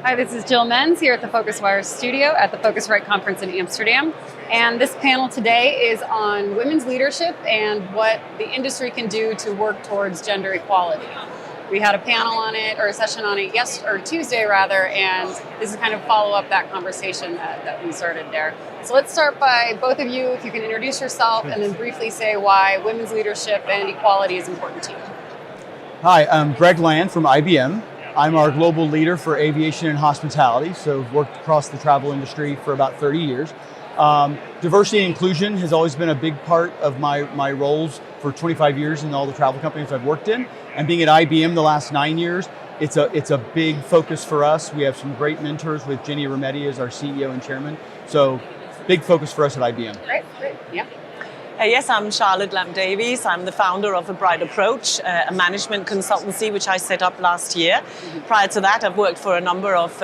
Hi, this is Jill Menze here at the PhocusWire studio at the Phocuswright conference in Amsterdam. And this panel today is on women's leadership and what the industry can do to work towards gender equality. We had a panel on it, or a session on it Tuesday rather, and this is kind of follow up that conversation that we started there. So let's start by both of you, if you can introduce yourself and then briefly say why women's leadership and equality is important to you. Hi, I'm Greg Land from IBM. I'm our global leader for aviation and hospitality, so I've worked across the travel industry for about 30 years. Diversity and inclusion has always been a big part of my roles for 25 years in all the travel companies I've worked in. And being at IBM the last 9 years, it's a big focus for us. We have some great mentors with Jenny Remedi as our CEO and chairman. So big focus for us at IBM. Great, yeah. Yes, I'm Charlotte Lamp Davies. I'm the founder of A Bright Approach, a management consultancy which I set up last year. Mm-hmm. Prior to that, I've worked for a number of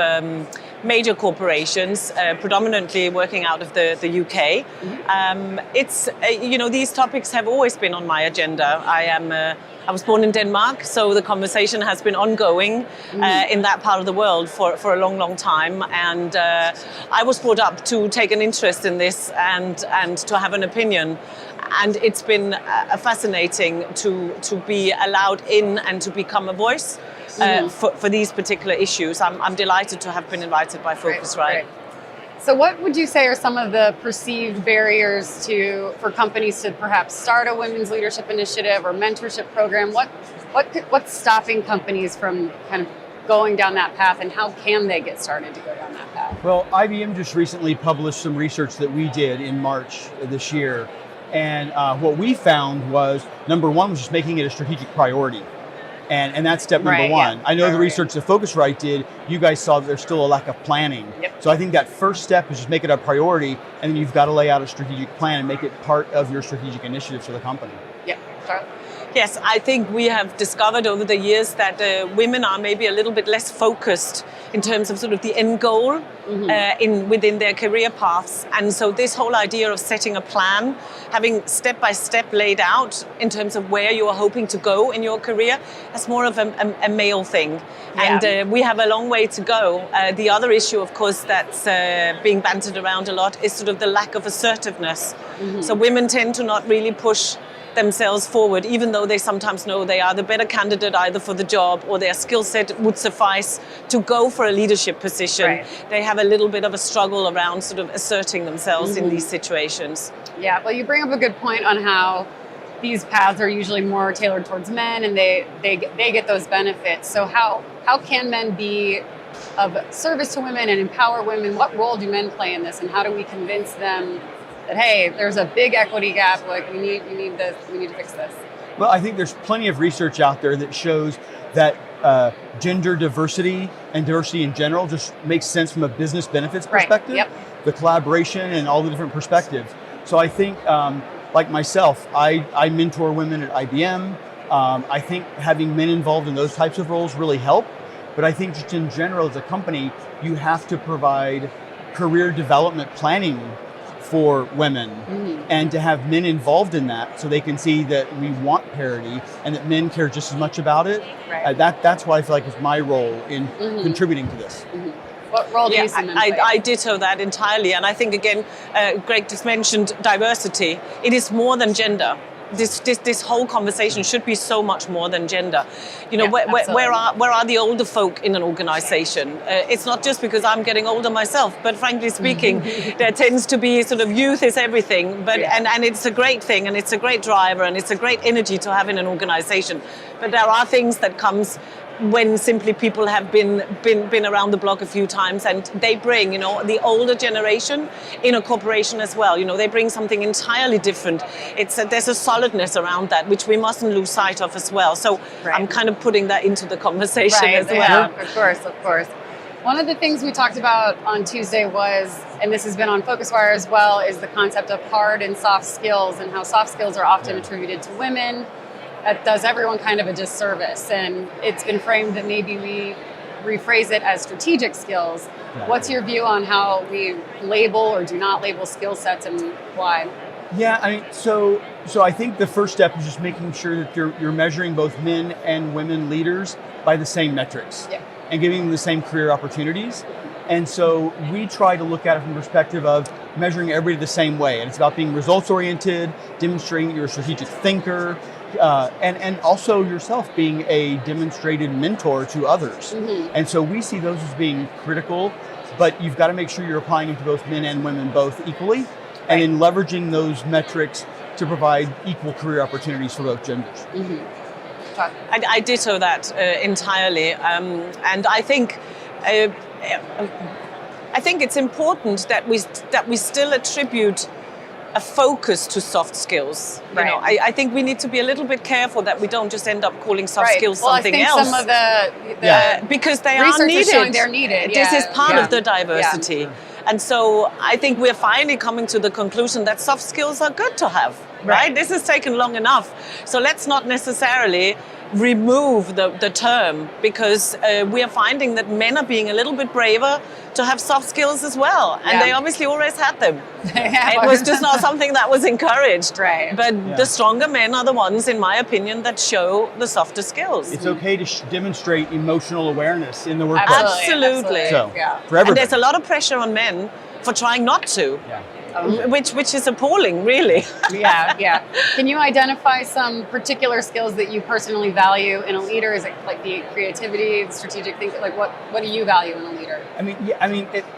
major corporations, predominantly working out of the UK. Mm-hmm. These topics have always been on my agenda. I was born in Denmark, so the conversation has been ongoing in that part of the world for a long, long time. And I was brought up to take an interest in this and to have an opinion. And it's been fascinating to be allowed in and to become a voice for these particular issues. I'm delighted to have been invited by Phocuswright. Right. So what would you say are some of the perceived barriers for companies to perhaps start a women's leadership initiative or mentorship program? What's stopping companies from kind of going down that path, and how can they get started to go down that path? Well, IBM just recently published some research that we did in March of this year. And what we found was, number one, was just making it a strategic priority. And that's step number one. Yeah. I know the research that Phocuswright did, you guys saw that there's still a lack of planning. Yep. So I think that first step is just make it a priority, and then you've got to lay out a strategic plan and make it part of your strategic initiatives for the company. Yep. Charlotte? Yes, I think we have discovered over the years that women are maybe a little bit less focused in terms of sort of the end goal within their career paths. And so this whole idea of setting a plan, having step by step laid out in terms of where you are hoping to go in your career, that's more of a male thing. Yeah. And we have a long way to go. The other issue, of course, that's being bantered around a lot is sort of the lack of assertiveness. So women tend to not really push themselves forward, even though they sometimes know they are the better candidate either for the job or their skill set would suffice to go for a leadership position. Right. They have a little bit of a struggle around sort of asserting themselves in these situations. Yeah, well, you bring up a good point on how these paths are usually more tailored towards men, and they get those benefits. So how can men be of service to women and empower women? What role do men play in this, and how do we convince them that, hey, there's a big equity gap, like we need to fix this? Well, I think there's plenty of research out there that shows that gender diversity and diversity in general just makes sense from a business benefits perspective. Right. Yep. The collaboration and all the different perspectives. So I think, like myself, I mentor women at IBM. I think having men involved in those types of roles really help. But I think just in general, as a company, you have to provide career development planning for women and to have men involved in that so they can see that we want parity and that men care just as much about it. Right. That's what I feel like is my role in contributing to this. What role do you see men play? I ditto that entirely. And I think, again, Greg just mentioned diversity. It is more than gender. This whole conversation should be so much more than gender. You know, where are the older folk in an organization? It's not just because I'm getting older myself, but frankly speaking, there tends to be sort of youth is everything. But and it's a great thing, and it's a great driver, and it's a great energy to have in an organization. But there are things that comes when simply people have been around the block a few times, and they bring, the older generation in a corporation as well. They bring something entirely different. There's a solidness around that which we mustn't lose sight of as well. So I'm kind of putting that into the conversation as well. Yeah, of course. One of the things we talked about on Tuesday was, and this has been on Phocuswire as well, is the concept of hard and soft skills, and how soft skills are often attributed to women. That does everyone kind of a disservice, and it's been framed that maybe we rephrase it as strategic skills. Right. What's your view on how we label or do not label skill sets, and why? Yeah, I mean, so I think the first step is just making sure that you're measuring both men and women leaders by the same metrics. Yeah. and giving them the same career opportunities. And so we try to look at it from the perspective of measuring everybody the same way. And it's about being results oriented, demonstrating that you're a strategic thinker, and also yourself being a demonstrated mentor to others. And so we see those as being critical, but you've got to make sure you're applying them to both men and women both equally, and in leveraging those metrics to provide equal career opportunities for both genders. I ditto that entirely, and I think it's important that we still attribute a focus to soft skills. You know, I think we need to be a little bit careful that we don't just end up calling soft skills something else. I think some of the because they research are needed. is showing they're needed. This is part of the diversity. And so I think we're finally coming to the conclusion that soft skills are good to have, right? This has taken long enough. So let's not necessarily remove the term, because we are finding that men are being a little bit braver to have soft skills as well. And they obviously always had them. It was just not something that was encouraged. But the stronger men are the ones, in my opinion, that show the softer skills. It's okay to demonstrate emotional awareness in the workplace. Absolutely. So, for everybody. And there's a lot of pressure on men for trying not to. Which is appalling, really. Can you identify some particular skills that you personally value in a leader? Is it like the creativity, the strategic thinking? Like what do you value in a leader?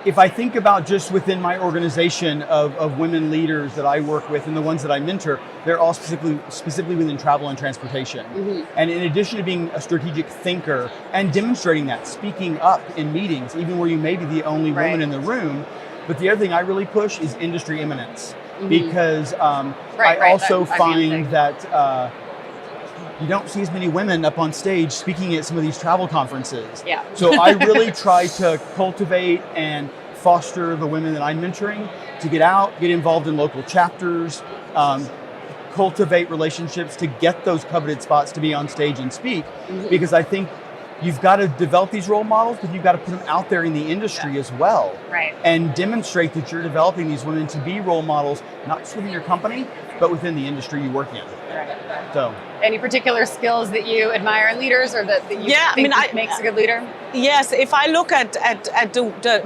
If I think about just within my organization of women leaders that I work with and the ones that I mentor, they're all specifically within travel and transportation. And in addition to being a strategic thinker and demonstrating that, speaking up in meetings, even where you may be the only woman in the room. But the other thing I really push is industry eminence, because I also find that you don't see as many women up on stage speaking at some of these travel conferences. So I really try to cultivate and foster the women that I'm mentoring to get out, get involved in local chapters, cultivate relationships to get those coveted spots to be on stage and speak, because I think you've got to develop these role models, but you've got to put them out there in the industry as well. And demonstrate that you're developing these women to be role models, not just within your company, but within the industry you work in. So, any particular skills that you admire in leaders, or that you think makes a good leader? Yes, if I look at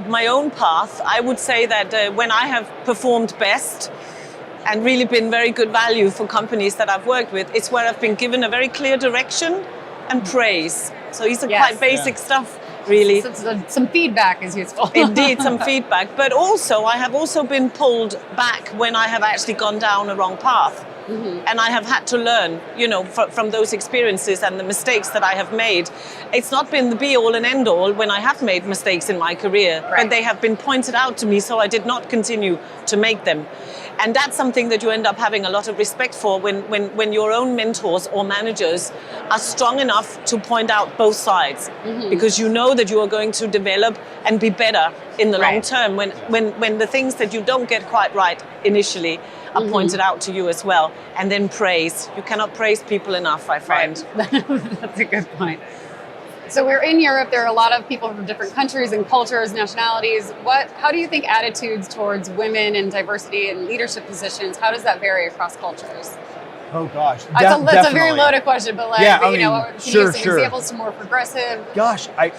my own path, I would say that when I have performed best and really been very good value for companies that I've worked with, it's where I've been given a very clear direction and praise. So these are quite basic stuff, really. So some feedback is useful. Indeed, some feedback. But also, I have also been pulled back when I have actually gone down a wrong path. And I have had to learn, from those experiences and the mistakes that I have made. It's not been the be-all and end-all when I have made mistakes in my career, but they have been pointed out to me, so I did not continue to make them. And that's something that you end up having a lot of respect for when your own mentors or managers are strong enough to point out both sides, because you know that you are going to develop and be better in the long term when the things that you don't get quite right initially are pointed out to you as well. And then praise. You cannot praise people enough, I find. That's a good point. So we're in Europe. There are a lot of people from different countries and cultures, nationalities. How do you think attitudes towards women and diversity and leadership positions, how does that vary across cultures? Oh gosh, that's a very loaded question, but can you use some examples to more progressive? Gosh, I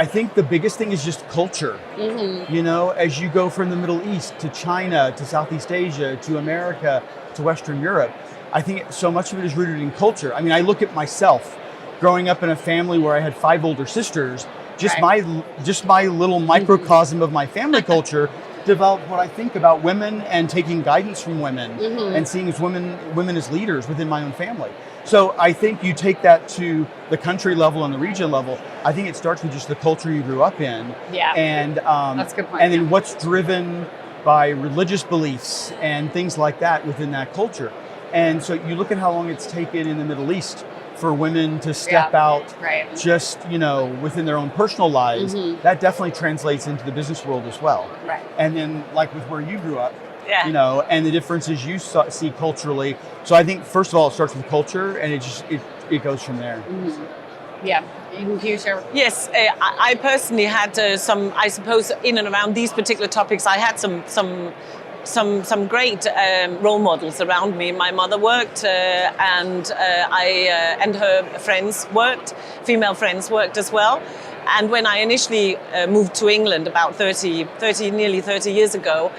think the biggest thing is just culture. As you go from the Middle East to China to Southeast Asia to America to Western Europe, I think so much of it is rooted in culture. I look at myself. Growing up in a family where I had 5 older sisters, just my little microcosm of my family culture developed what I think about women and taking guidance from women and seeing as women as leaders within my own family. So I think you take that to the country level and the region level. I think it starts with just the culture you grew up in. And that's a good point. And then what's driven by religious beliefs and things like that within that culture. And so you look at how long it's taken in the Middle East for women to step out just, within their own personal lives. That definitely translates into the business world as well. And then like with where you grew up, and the differences you see culturally. So I think, first of all, it starts with culture, and it goes from there. Can you share? Yes, I personally had some, I suppose, in and around these particular topics, I had some some great role models around me. My mother worked, and her friends worked. Female friends worked as well. And when I initially moved to England about nearly 30 years ago,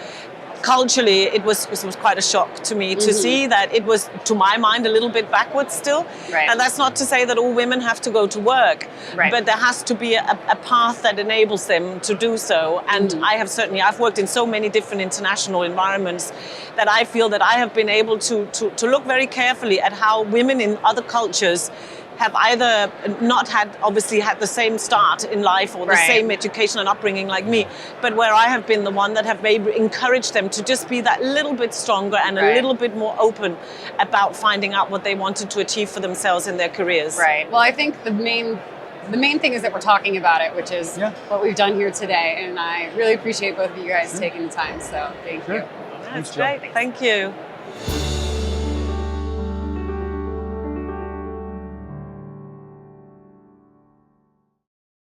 culturally, it was quite a shock to me to see that it was, to my mind, a little bit backwards still. Right. And that's not to say that all women have to go to work, but there has to be a path that enables them to do so. And I've worked in so many different international environments that I feel that I have been able to look very carefully at how women in other cultures have either not had the same start in life or the same education and upbringing like me, but where I have been the one that have maybe encouraged them to just be that little bit stronger and a little bit more open about finding out what they wanted to achieve for themselves in their careers. Right. Well, I think the main thing is that we're talking about it, which is what we've done here today, and I really appreciate both of you guys taking the time. So thank you. That's great. Thank you.